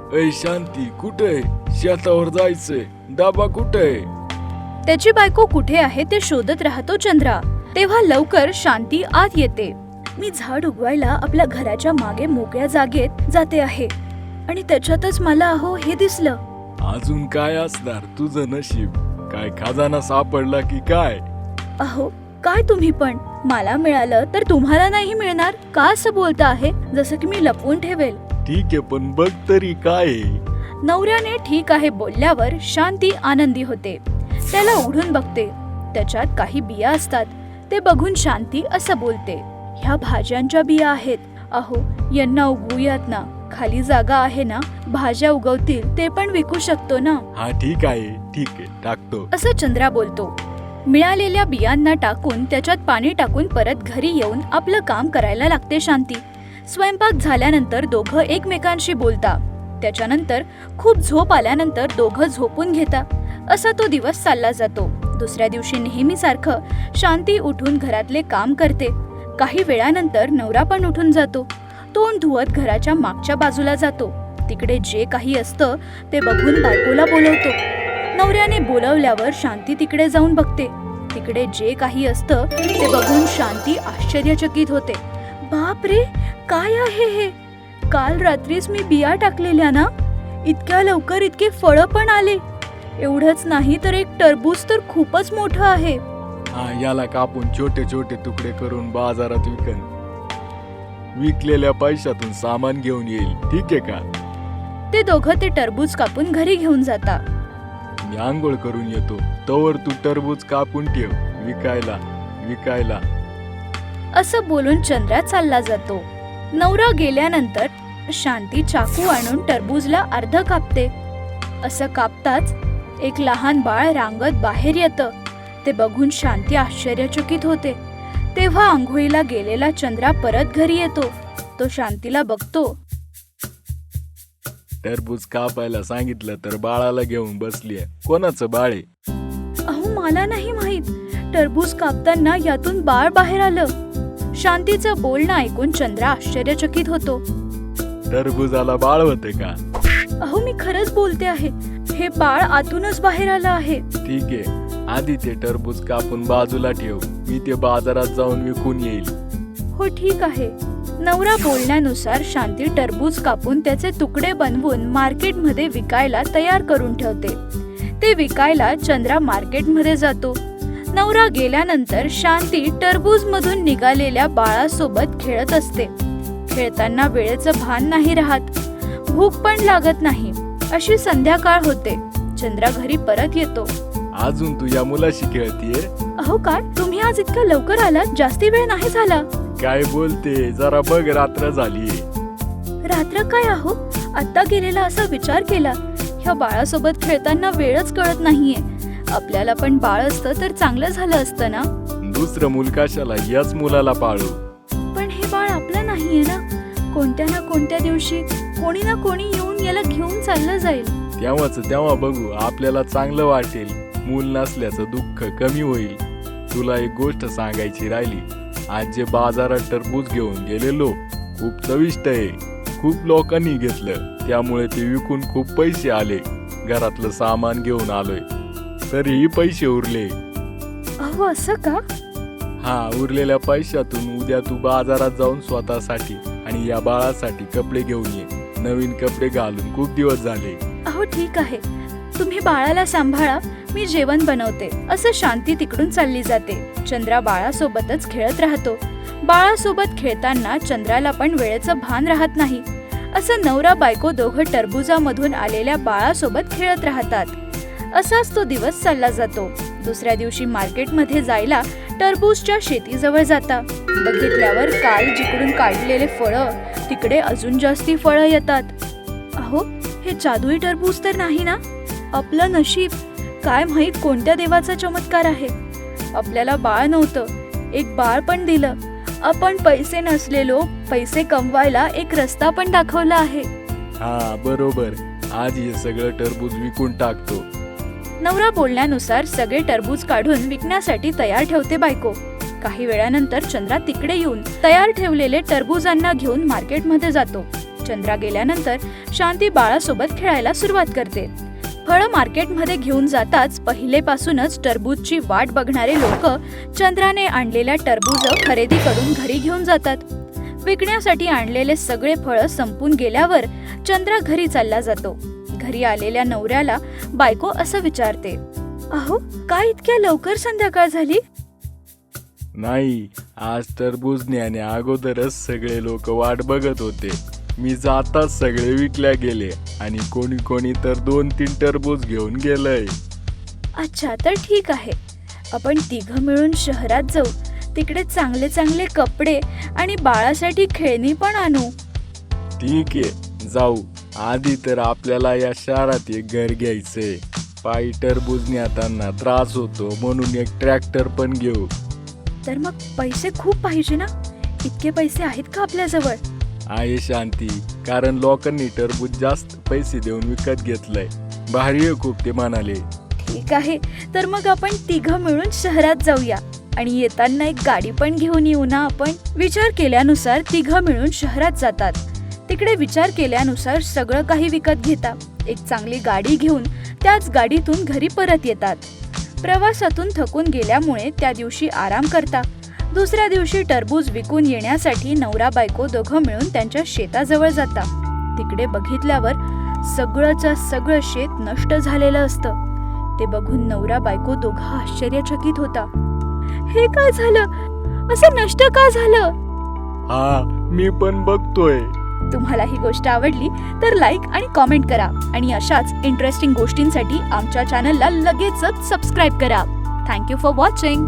ऐ शांती, कुठे? शेतावर जायचंय. डबा कुठे? त्याची बायको कुठे आहे ते शोधत राहतो चंद्रा. तेव्हा लवकर शांती आत येते. मी झाड उगवायला आपल्या घराच्या मागे मोकळ्या जागेत जाते आहे आणि त्याच्यातच मला हे दिसलं. अजून काय असणार तुझं नशीब? काय खजाना सापडला की काय? काय तुम्ही पण? मला मिळालं तर तुम्हाला नाही मिळणार का असं बोलता आहे, जसं की मी लपवून ठेवेल. ठीक आहे, पण बघ तरी काय आहे. नवऱ्याने ठीक आहे बोलल्यावर शांती आनंदी होते. त्याला उघडून बघते. त्याच्यात काही बिया असतात. ते बघून शांती असं बोलते, ह्या भाज्यांच्या बिया आहेत. यांना उगवूयात ना. खाली जागा आहे ना, भाज्या उगवतील. ते पण विकू शकतो ना. हा ठीक आहे टाकतो. असं चंद्रा बोलतो. मिळालेल्या बियांना टाकून त्याच्यात पाणी टाकून परत घरी येऊन आपलं काम करायला लागते शांती. स्वयंपाक झाल्यानंतर दोघं एकमेकांशी बोलता. त्याच्यानंतर खूप झोप आल्यानंतर दोघं झोपून घेता. असा तो दिवस चालला जातो. दुसऱ्या दिवशी नेहमीसारखं शांती उठून घरातले काम करते. काही वेळानंतर नवरा पण उठून जातो. तोंड धुवत घराच्या मागच्या बाजूला जातो. तिकडे जे काही असतं ते बघून बायकोला बोलवतो. नवऱ्याने बोलवल्यावर शांती तिकडे जाऊन बघते. तिकडे जे काही असतं ते बघून शांती आश्चर्यचकित होते. बाप रे, काय आहे हे? काल रात्रीच मी बिया टाकलेल्या ना. इतक्या लवकर इतके फळं पण आले. एवढंच नाही तर एक टरबूज तर खूपच मोठं आहे. याला कापून छोटे छोटे तुकडे करून बाजारात विकन. विकलेल्या पैशातून सामान घेऊन येईल. ठीक आहे का? ते दोघं ते टरबूज कापून घरी घेऊन जाता. मी आंघोळ करून येतो, तोवर तू टरबूज कापून ठेव. विकायला असं बोलून चंद्रा चालला जातो. नवरा गेल्यानंतर शांती चाकू आणून टरबूजला अर्ध कापते. असं कापताच एक लहान बाळ रांगत बाहेर येतं. ते बघून शांती आश्चर्यचकित होते. तेव्हा आंघोळीला गेलेला चंद्रा परत घरी येतो. तो शांतीला बघतो. टरबूज कापायला सांगितलं तर बाळाला घेऊन बसलीये. कोणाचं बाळ आहे? मला नाही माहित. टरबूज कापताना यातून बाळ बाहेर आलं. शांतीचं बोलणं ऐकून चंद्रा आश्चर्यचकित होतो. टरबूजाला बाळ होते का? मी खरंच बोलते आहे. हे बाळ आतूनच बाहेर आलं आहे. ठीक आहे, आधी ते टरबूज कापून बाजूला ठेव. मी ते बाजारात जाऊन विकून येईल. हो ठीक आहे. नवरा बोलण्यानुसार शांती टरबूज कापून त्याचे तुकडे बनवून मार्केटमध्ये विकायला तयार करून ठेवते. ते विकायला चंद्रा मार्केटमध्ये जातो. नवरा गेल्यानंतर शांती टरबूज मधून निघालेल्या बाळासोबत खेळत असते. खेळताना वेळेचं भान नाही राहत. भूक पण लागत नाही. अशी संध्याकाळ होते. चंद्रा घरी परत येतो. अजून तू या मुलाशी खेळतीये? काय तुम्ही आज इतक्या लवकर आलात? जास्ती वेळ नाही झाला. काय बोलते? जरा बघ, रात्र झालीये. रात्र काय आता गेलेला असा विचार केला. ह्या बाळासोबत खेळताना वेळच कळत नाहीये. आपल्याला पण बाळ असतं तर चांगलं झालं असतं ना. दुसरं मूल कशाला? याच मुलाला पाळू. पण हे बाळ आपलं नाहीये ना. कोणत्या ना कोणत्या दिवशी कोणी ना कोणी येऊन याला घेऊन चाललं जाईल. तेव्हा बघू. आपल्याला चांगलं वाटेल. मूल नसल्याचं दुःख कमी होईल. तुला एक गोष्ट सांगायची राहिली. आज जे बाजारात टरबूज घेऊन गेलेलो, खूप चविष्ट आहे. खूप लोकांनी घेतलं, त्यामुळे ते विकून खूप पैसे आले. घरातलं सामान घेऊन आलोय, तरीही पैसे उरले. असं का? उरलेल्या पैशातून उद्या तू बाजारात जाऊन स्वतःसाठी आणि या बाळासाठी कपडे घेऊन ये. नवीन कपडे घालून खूप दिवस झाले. ठीक आहे. तुम्ही बाळाला सांभाळा, मी जेवण बनवते. असं शांती तिकडून चालली जाते. चंद्रा बाळासोबतच खेळत राहतो. बाळासोबत खेळताना चंद्राला पण वेळेचं भान राहत नाही. असं नवरा बायको दोघं टरबुजामधून आलेल्या बाळासोबत खेळत राहतात. असाच तो दिवस चालला जातो. दुसऱ्या दिवशी मार्केटमध्ये जायला टरबूजच्या शेतीजवळ जाता. बघितल्यावर काल जिकडून काढलेले फळं तिकडे अजून जास्ती फळं येतात. हे जादुई टरबूज तर नाही ना? आपलं नशीब. काय माहित कोणत्या देवाचा चमत्कार आहे. आपल्याला बाळ नव्हतं, एक बाळ पण दिलं. आपण पैसे नसलेलो पैसे कमवायला एक रस्ता पण दाखवला आहे. बरोबर. आज हे सगळं टरबूज विकून टाकतो. नवरा बोलण्यानुसार सगळे टरबूज काढून विकण्यासाठी तयार ठेवते बायको. काही वेळानंतर चंद्रा तिकडे येऊन तयार ठेवलेले टरबूजांना घेऊन मार्केटमध्ये जातो. चंद्रा गेल्यानंतर शांती बाळासोबत खेळायला सुरुवात करते. फळं मार्केटमध्ये घेऊन जाताच पहिलेपासूनच टरबूजची वाट बघणारे लोक चंद्राने आणलेल्या टरबूज खरेदी करून घरी घेऊन जातात. विकण्यासाठी आणलेले सगळे फळं संपून गेल्यावर चंद्रा घरी चालला जातो. घरी आलेल्या नवऱ्याला बायको असं विचारते, अहो काय इतक्या लवकर संध्याकाळ झाली? नाही, आज टरबूज न्याने अगोदरच सगळे लोक वाट बघत होते. मी जाताच सगळे विकल्या गेले आणि कोणी कोणी तर 2-3 टरबूज घेऊन गेलंय. अच्छा, तर ठीक आहे. आपण तिघं मिळून शहरात जाऊ. तिकडे चांगले चांगले कपडे आणि बाळासाठी खेळणी पण आणू. ठीक आहे, जाऊ. आधी तर आपल्याला या शहरात एक घर घ्यायचंय. पायी टरबूज नेताना त्रास होतो म्हणून एक ट्रॅक्टर पण घेऊ. तर मग पैसे खूप पाहिजे ना? इतके पैसे आहेत का आपल्याजवळ? आहे शांती, कारण लोकांनी टरबूज जास्त पैसे देऊन विकत घेतलंय. भारी आहे खूप, ते म्हणाले. ठीक आहे, तर मग आपण तिघं मिळून शहरात जाऊया आणि येताना एक गाडी पण घेऊन येऊ ना आपण. विचार केल्यानुसार तिघं मिळून शहरात जातात. तिकडे विचार केल्यानुसार सगळं काही विकत घेता. एक चांगली गाडी घेऊन त्याच गाडीतून घरी परत येतात. प्रवासातून थकून गेल्यामुळे त्या दिवशी आराम करता. दुसऱ्या दिवशी टरबूज विकून येण्यासाठी नवरा बायको दोघं मिळून त्यांच्या शेताजवळ जाता. तिकडे बघितल्यावर सगळंच्या सगळं शेत नष्ट झालेलं असतं. ते बघून नवरा बायको दोघं आश्चर्यचकित होता. हे काय झालं? असं नष्ट का झालं? हा, मी पण बघतोय. तुम्हाला ही गोष्ट आवडली तर लाईक आणि कॉमेंट करा आणि अशाच इंटरेस्टिंग गोष्टींसाठी आमच्या चॅनलला लगेचच सबस्क्राईब करा. Thank you for watching.